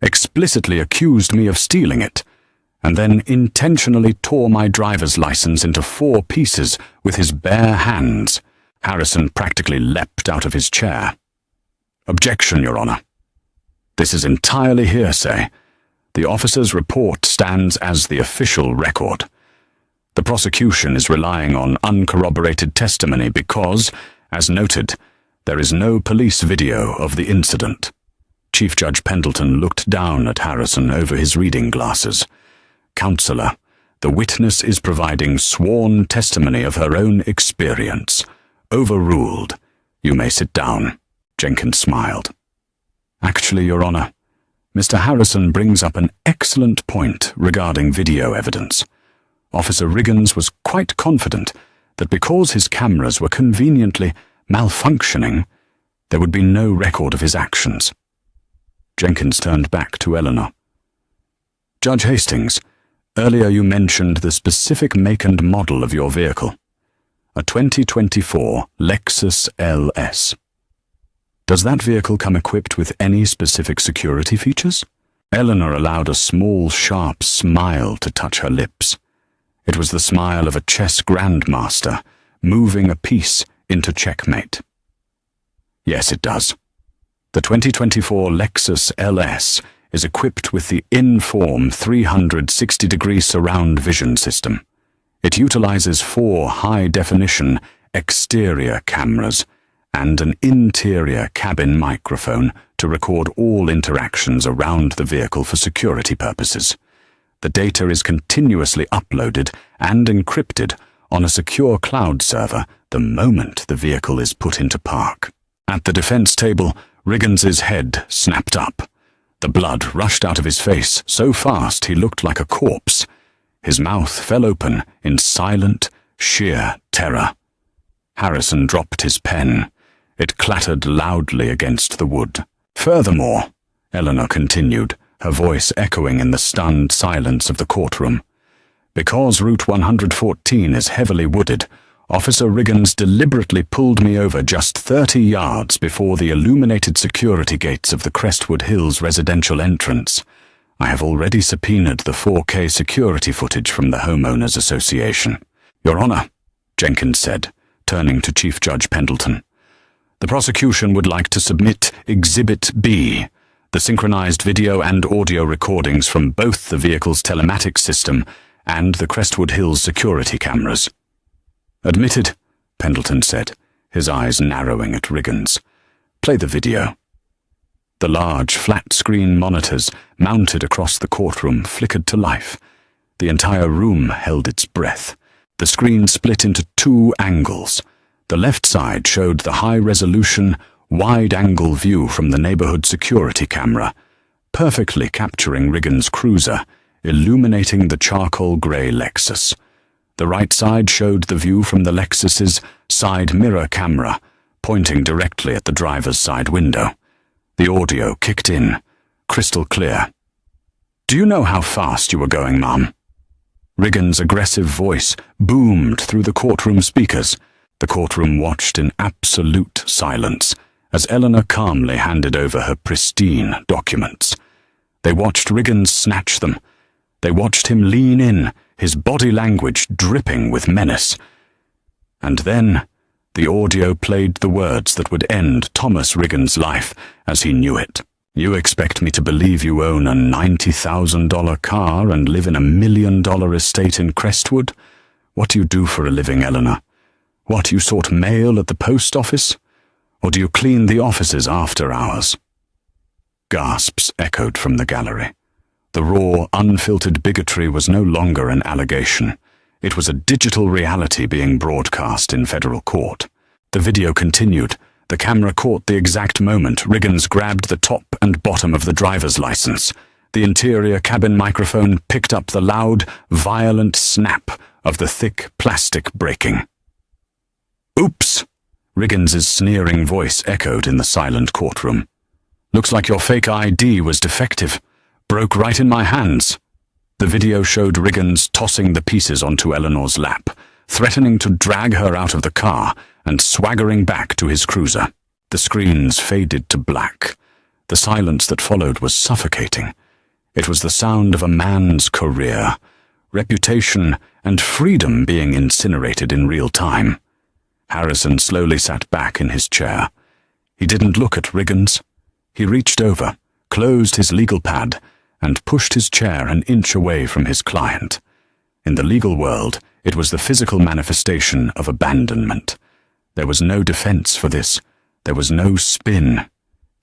explicitly accused me of stealing it, and then intentionally tore my driver's license into 4 pieces with his bare hands. Harrison practically leapt out of his chair. Objection, Your Honor. This is entirely hearsay. The officer's report stands as the official record. The prosecution is relying on uncorroborated testimony because, as noted, there is no police video of the incident. Chief Judge Pendleton looked down at Harrison over his reading glasses. Counselor, the witness is providing sworn testimony of her own experience. Overruled. You may sit down. Jenkins smiled. Actually, Your Honor, Mr. Harrison brings up an excellent point regarding video evidence. Officer Riggins was quite confident that because his cameras were conveniently malfunctioning, there would be no record of his actions. Jenkins turned back to Eleanor. Judge Hastings, earlier you mentioned the specific make and model of your vehicle, a 2024 Lexus LS. Does that vehicle come equipped with any specific security features? Eleanor allowed a small, sharp smile to touch her lips. It was the smile of a chess grandmaster, moving a piece into checkmate. Yes, it does. The 2024 Lexus LS is equipped with the Inform 360-degree surround vision system. It utilizes 4 high-definition exterior cameras and an interior cabin microphone to record all interactions around the vehicle for security purposes. The data is continuously uploaded and encrypted on a secure cloud server the moment the vehicle is put into park. At the defense table, Riggins's head snapped up. The blood rushed out of his face so fast he looked like a corpse. His mouth fell open in silent, sheer terror. Harrison dropped his pen. It clattered loudly against the wood. Furthermore, Eleanor continued, her voice echoing in the stunned silence of the courtroom, because Route 114 is heavily wooded, Officer Riggins deliberately pulled me over just 30 yards before the illuminated security gates of the Crestwood Hills residential entrance. I have already subpoenaed the 4K security footage from the Homeowners Association. Your Honor, Jenkins said, turning to Chief Judge Pendleton, the prosecution would like to submit Exhibit B, the synchronized video and audio recordings from both the vehicle's telematics system and the Crestwood Hills security cameras. Admitted, Pendleton said, his eyes narrowing at Riggins. Play the video. The large, flat-screen monitors mounted across the courtroom flickered to life. The entire room held its breath. The screen split into two angles. The left side showed the high-resolution, wide-angle view from the neighborhood security camera, perfectly capturing Riggins' cruiser, illuminating the charcoal-grey Lexus. The right side showed the view from the Lexus's side mirror camera, pointing directly at the driver's side window. The audio kicked in, crystal clear. "Do you know how fast you were going, Mum?" Riggins' aggressive voice boomed through the courtroom speakers. The courtroom watched in absolute silence as Eleanor calmly handed over her pristine documents. They watched Riggins snatch them. They watched him lean in, his body language dripping with menace. And then the audio played the words that would end Thomas Riggins' life as he knew it. "You expect me to believe you own a $90,000 car and live in a $1 million estate in Crestwood? What do you do for a living, Eleanor? What, you sort mail at the post office? Or do you clean the offices after hours?" Gasps echoed from the gallery. The raw, unfiltered bigotry was no longer an allegation. It was a digital reality being broadcast in federal court. The video continued. The camera caught the exact moment Riggins grabbed the top and bottom of the driver's license. The interior cabin microphone picked up the loud, violent snap of the thick plastic breaking. "Oops!" Riggins' sneering voice echoed in the silent courtroom. "Looks like your fake ID was defective. Broke right in my hands." The video showed Riggins tossing the pieces onto Eleanor's lap, threatening to drag her out of the car and swaggering back to his cruiser. The screens faded to black. The silence that followed was suffocating. It was the sound of a man's career, reputation, and freedom being incinerated in real time. Harrison slowly sat back in his chair. He didn't look at Riggins. He reached over, closed his legal pad, and pushed his chair an inch away from his client. In the legal world, it was the physical manifestation of abandonment. There was no defense for this. There was no spin.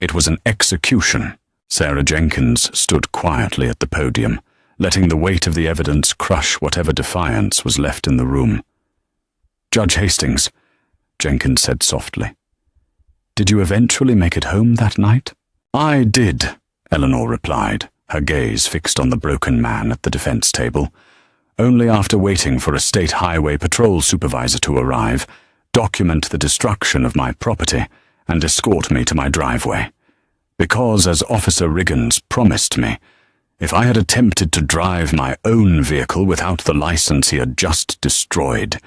It was an execution. Sarah Jenkins stood quietly at the podium, letting the weight of the evidence crush whatever defiance was left in the room. "Judge Hastings," Jenkins said softly, "did you eventually make it home that night?" "I did," Eleanor replied, her gaze fixed on the broken man at the defense table. "Only after waiting for a state highway patrol supervisor to arrive, document the destruction of my property, and escort me to my driveway. Because, as Officer Riggins promised me, if I had attempted to drive my own vehicle without the license he had just destroyed,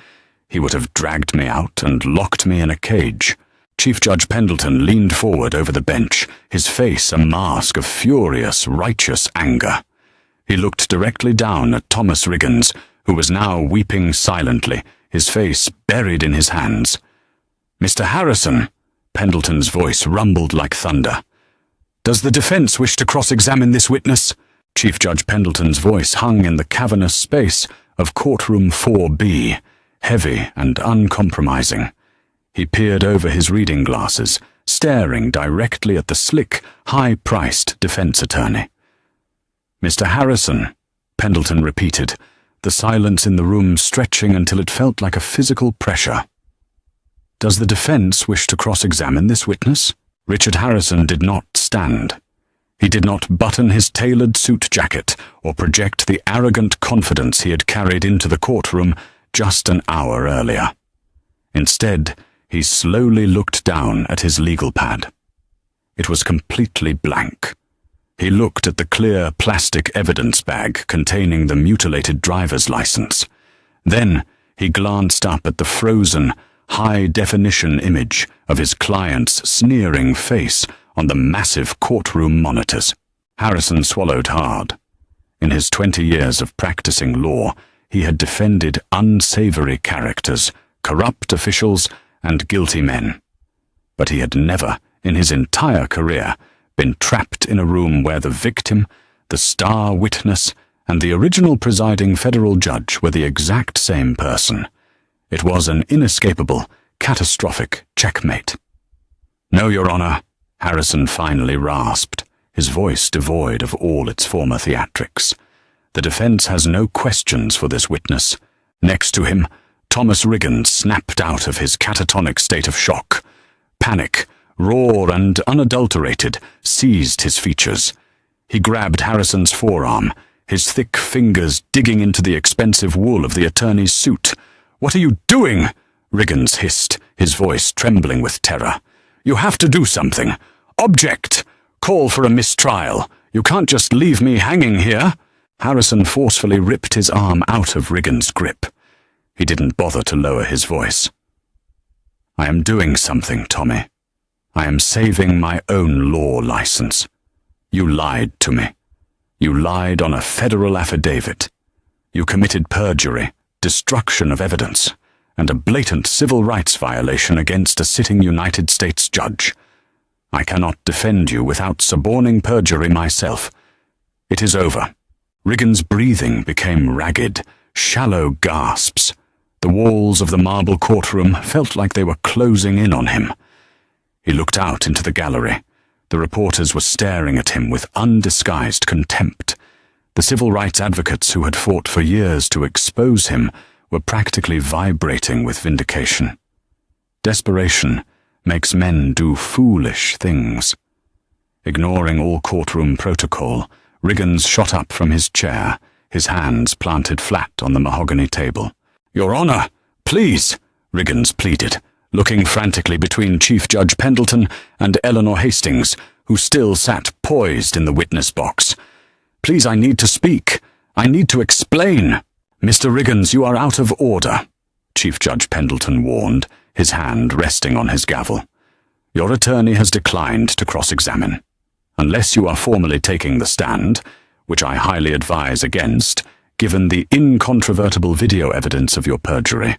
he would have dragged me out and locked me in a cage." Chief Judge Pendleton leaned forward over the bench, his face a mask of furious, righteous anger. He looked directly down at Thomas Riggins, who was now weeping silently, his face buried in his hands. "Mr. Harrison," Pendleton's voice rumbled like thunder. "Does the defense wish to cross-examine this witness?" Chief Judge Pendleton's voice hung in the cavernous space of courtroom 4B, heavy and uncompromising. He peered over his reading glasses, staring directly at the slick, high-priced defense attorney. "Mr. Harrison," Pendleton repeated, the silence in the room stretching until it felt like a physical pressure. "Does the defense wish to cross-examine this witness?" Richard Harrison did not stand. He did not button his tailored suit jacket or project the arrogant confidence he had carried into the courtroom just an hour earlier. Instead, he slowly looked down at his legal pad. It was completely blank. He looked at the clear plastic evidence bag containing the mutilated driver's license. Then he glanced up at the frozen, high-definition image of his client's sneering face on the massive courtroom monitors. Harrison swallowed hard. In his 20 years of practicing law, he had defended unsavory characters, corrupt officials, and guilty men. But he had never, in his entire career, been trapped in a room where the victim, the star witness, and the original presiding federal judge were the exact same person. It was an inescapable, catastrophic checkmate. "No, Your Honor," Harrison finally rasped, his voice devoid of all its former theatrics. "The defense has no questions for this witness. Next to him, Thomas Riggins snapped out of his catatonic state of shock. Panic, raw and unadulterated, seized his features. He grabbed Harrison's forearm, his thick fingers digging into the expensive wool of the attorney's suit. "What are you doing?" Riggins hissed, his voice trembling with terror. "You have to do something. Object! Call for a mistrial. You can't just leave me hanging here." Harrison forcefully ripped his arm out of Riggins' grip. He didn't bother to lower his voice. "I am doing something, Tommy. I am saving my own law license. You lied to me. You lied on a federal affidavit. You committed perjury, destruction of evidence, and a blatant civil rights violation against a sitting United States judge. I cannot defend you without suborning perjury myself. It is over." Riggins' breathing became ragged, shallow gasps. The walls of the marble courtroom felt like they were closing in on him. He looked out into the gallery. The reporters were staring at him with undisguised contempt. The civil rights advocates who had fought for years to expose him were practically vibrating with vindication. Desperation makes men do foolish things. Ignoring all courtroom protocol, Riggins shot up from his chair, his hands planted flat on the mahogany table. "Your Honor, please," Riggins pleaded, looking frantically between Chief Judge Pendleton and Eleanor Hastings, who still sat poised in the witness box. "Please, I need to speak. I need to explain." "Mr. Riggins, you are out of order," Chief Judge Pendleton warned, his hand resting on his gavel. "Your attorney has declined to cross-examine. Unless you are formally taking the stand, which I highly advise against, given the incontrovertible video evidence of your perjury,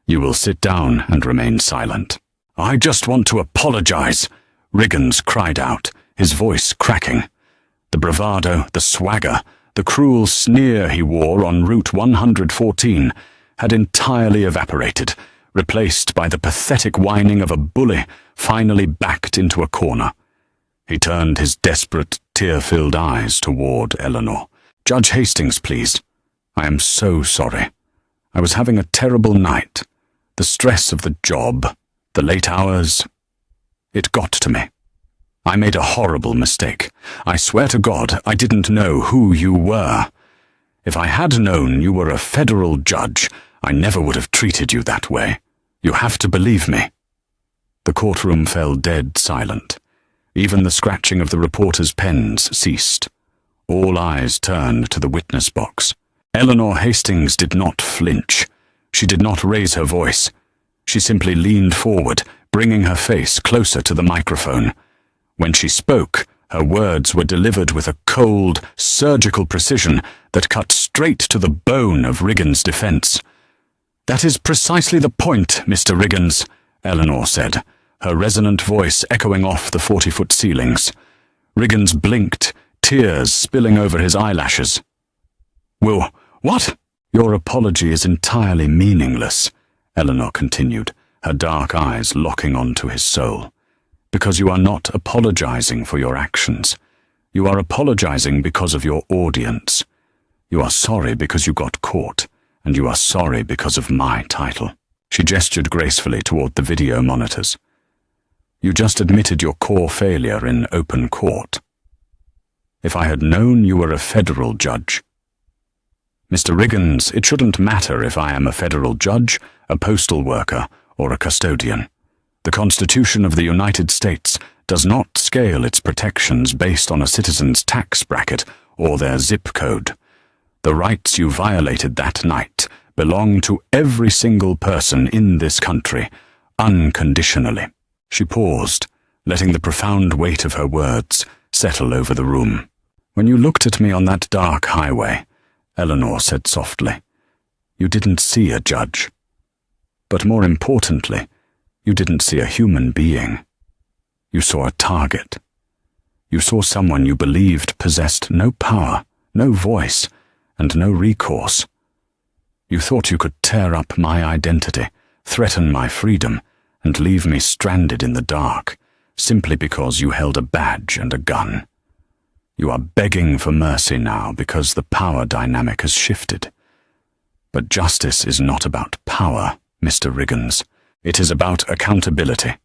you will sit down and remain silent." "I just want to apologize," Riggins cried out, his voice cracking. The bravado, the swagger, the cruel sneer he wore on Route 114 had entirely evaporated, replaced by the pathetic whining of a bully finally backed into a corner. He turned his desperate, tear-filled eyes toward Eleanor. "Judge Hastings, please. I am so sorry. I was having a terrible night. The stress of the job, the late hours, it got to me. I made a horrible mistake. I swear to God, I didn't know who you were. If I had known you were a federal judge, I never would have treated you that way. You have to believe me." The courtroom fell dead silent. Even the scratching of the reporters' pens ceased. All eyes turned to the witness box. Eleanor Hastings did not flinch. She did not raise her voice. She simply leaned forward, bringing her face closer to the microphone. When she spoke, her words were delivered with a cold, surgical precision that cut straight to the bone of Riggins' defense. "That is precisely the point, Mr. Riggins," Eleanor said, her resonant voice echoing off the 40-foot ceilings. Riggins blinked, tears spilling over his eyelashes. "Well, what?" "Your apology is entirely meaningless," Eleanor continued, her dark eyes locking onto his soul. "Because you are not apologizing for your actions. You are apologizing because of your audience. You are sorry because you got caught, and you are sorry because of my title." She gestured gracefully toward the video monitors. "You just admitted your core failure in open court. If I had known you were a federal judge..." "Mr. Riggins, it shouldn't matter if I am a federal judge, a postal worker, or a custodian. The Constitution of the United States does not scale its protections based on a citizen's tax bracket or their zip code. The rights you violated that night belong to every single person in this country, unconditionally." She paused, letting the profound weight of her words settle over the room. "When you looked at me on that dark highway," Eleanor said softly, "you didn't see a judge. But more importantly, you didn't see a human being. You saw a target. You saw someone you believed possessed no power, no voice, and no recourse. You thought you could tear up my identity, threaten my freedom, and leave me stranded in the dark, simply because you held a badge and a gun. You are begging for mercy now because the power dynamic has shifted. But justice is not about power, Mr. Riggins. It is about accountability.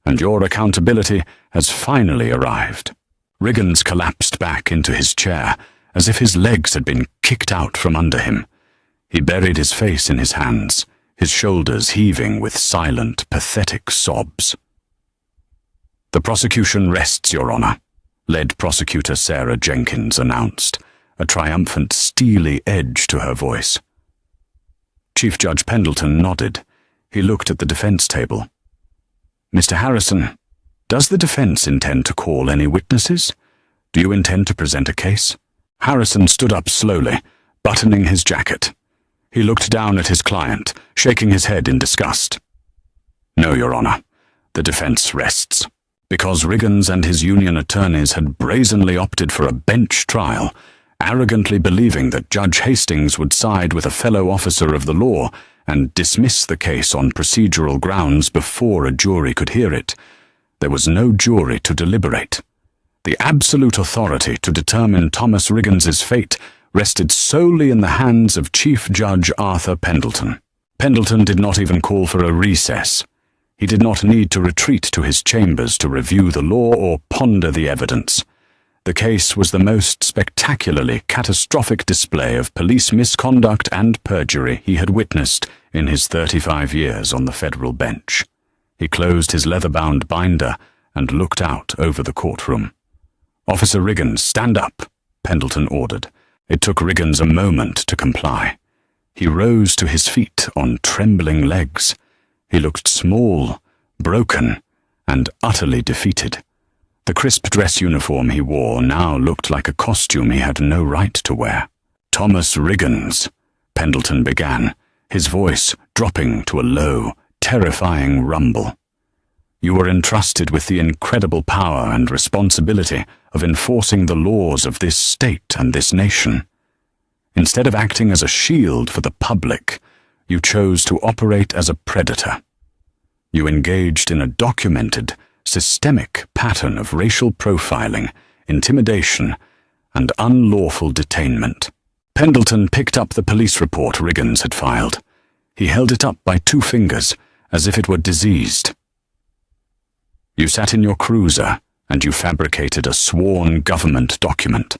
And your accountability has finally arrived. Riggins collapsed back into his chair, as if his legs had been kicked out from under him. He buried his face in his hands, his shoulders heaving with silent, pathetic sobs. "The prosecution rests, Your Honor," lead prosecutor Sarah Jenkins announced, a triumphant, steely edge to her voice. Chief Judge Pendleton nodded. He looked at the defense table. "Mr. Harrison, does the defense intend to call any witnesses? Do you intend to present a case?" Harrison stood up slowly, buttoning his jacket. He looked down at his client, shaking his head in disgust. "No, Your Honor. The defense rests." Because Riggins and his union attorneys had brazenly opted for a bench trial, arrogantly believing that Judge Hastings would side with a fellow officer of the law and dismiss the case on procedural grounds before a jury could hear it, there was no jury to deliberate. The absolute authority to determine Thomas Riggins's fate rested solely in the hands of Chief Judge Arthur Pendleton. Pendleton did not even call for a recess. He did not need to retreat to his chambers to review the law or ponder the evidence. The case was the most spectacularly catastrophic display of police misconduct and perjury he had witnessed in his 35 years on the federal bench. He closed his leather-bound binder and looked out over the courtroom. "Officer Riggins, stand up," Pendleton ordered. It took Riggins a moment to comply. He rose to his feet on trembling legs. He looked small, broken, and utterly defeated. The crisp dress uniform he wore now looked like a costume he had no right to wear. "Thomas Riggins," Pendleton began, his voice dropping to a low, terrifying rumble. "You were entrusted with the incredible power and responsibility of enforcing the laws of this state and this nation. Instead of acting as a shield for the public, you chose to operate as a predator. You engaged in a documented, systemic pattern of racial profiling, intimidation, and unlawful detainment." Pendleton picked up the police report Riggins had filed. He held it up by 2 fingers, as if it were diseased. "You sat in your cruiser, and you fabricated a sworn government document.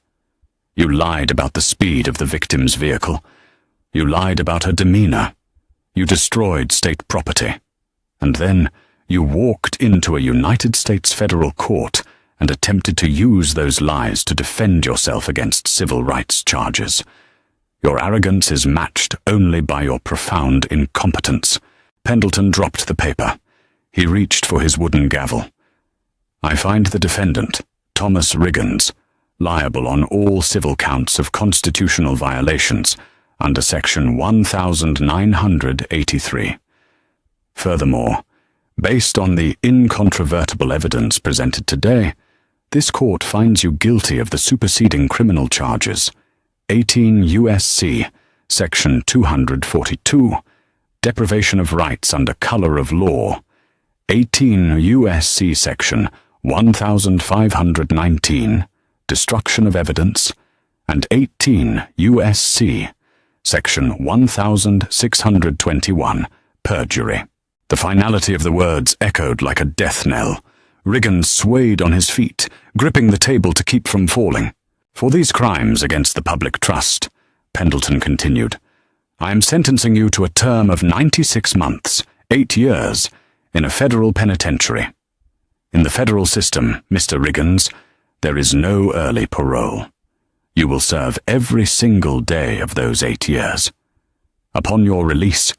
You lied about the speed of the victim's vehicle. You lied about her demeanor. You destroyed state property. And then you walked into a United States federal court and attempted to use those lies to defend yourself against civil rights charges. Your arrogance is matched only by your profound incompetence." Pendleton dropped the paper. He reached for his wooden gavel. "I find the defendant, Thomas Riggins, liable on all civil counts of constitutional violations under Section 1983. Furthermore, based on the incontrovertible evidence presented today, this court finds you guilty of the superseding criminal charges, 18 U.S.C. Section 242, deprivation of rights under color of law, 18 U.S.C. Section 1519, destruction of evidence, and 18 U.S.C. Section 1621, perjury." The finality of the words echoed like a death knell. Riggins swayed on his feet, gripping the table to keep from falling. "For these crimes against the public trust," Pendleton continued, "I am sentencing you to a term of 96 months, 8 years, in a federal penitentiary. In the federal system, Mr. Riggins, there is no early parole. You will serve every single day of those 8 years. Upon your release,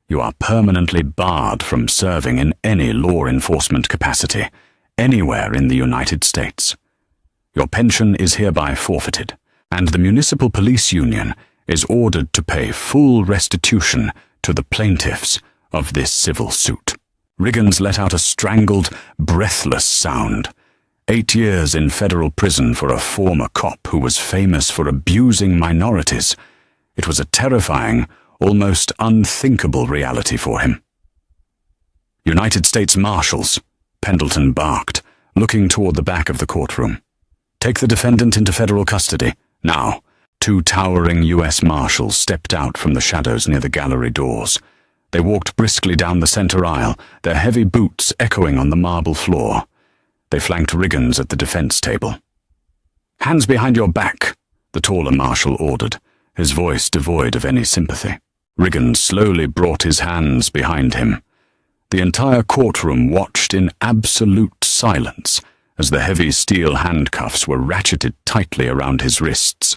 you are permanently barred from serving in any law enforcement capacity, anywhere in the United States. Your pension is hereby forfeited, and the Municipal Police Union is ordered to pay full restitution to the plaintiffs of this civil suit." Riggins let out a strangled, breathless sound. 8 years in federal prison for a former cop who was famous for abusing minorities. It was a terrifying, almost unthinkable reality for him. "United States Marshals," Pendleton barked, looking toward the back of the courtroom. "Take the defendant into federal custody, now." Two towering U.S. Marshals stepped out from the shadows near the gallery doors. They walked briskly down the center aisle, their heavy boots echoing on the marble floor. They flanked Riggins at the defense table. "Hands behind your back," the taller marshal ordered, his voice devoid of any sympathy. Riggins slowly brought his hands behind him. The entire courtroom watched in absolute silence as the heavy steel handcuffs were ratcheted tightly around his wrists.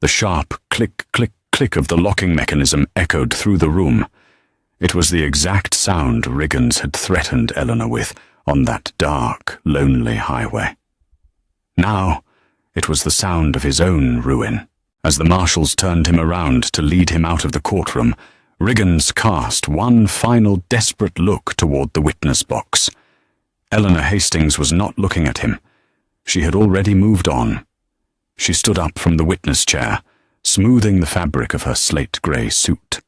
The sharp click, click, click of the locking mechanism echoed through the room. It was the exact sound Riggins had threatened Eleanor with on that dark, lonely highway. Now, it was the sound of his own ruin. As the marshals turned him around to lead him out of the courtroom, Riggins cast one final desperate look toward the witness box. Eleanor Hastings was not looking at him. She had already moved on. She stood up from the witness chair, smoothing the fabric of her slate-grey suit.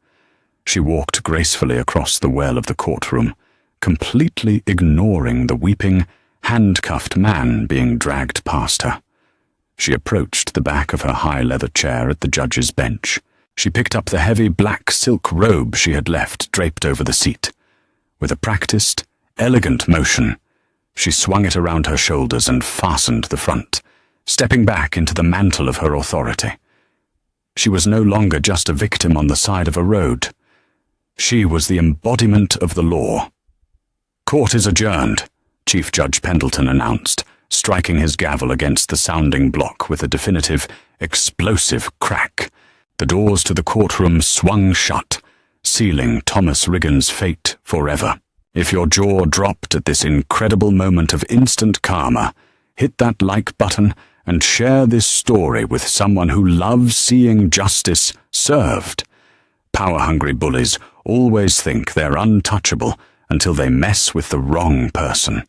She walked gracefully across the well of the courtroom, completely ignoring the weeping, handcuffed man being dragged past her. She approached the back of her high leather chair at the judge's bench. She picked up the heavy black silk robe she had left draped over the seat. With a practiced, elegant motion, she swung it around her shoulders and fastened the front, stepping back into the mantle of her authority. She was no longer just a victim on the side of a road. She was the embodiment of the law. "Court is adjourned," Chief Judge Pendleton announced, striking his gavel against the sounding block with a definitive, explosive crack. The doors to the courtroom swung shut, sealing Thomas Riggins' fate forever. If your jaw dropped at this incredible moment of instant karma, hit that like button and share this story with someone who loves seeing justice served. Power-hungry bullies always think they're untouchable until they mess with the wrong person.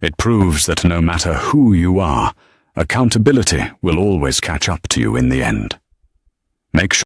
It proves that no matter who you are, accountability will always catch up to you in the end.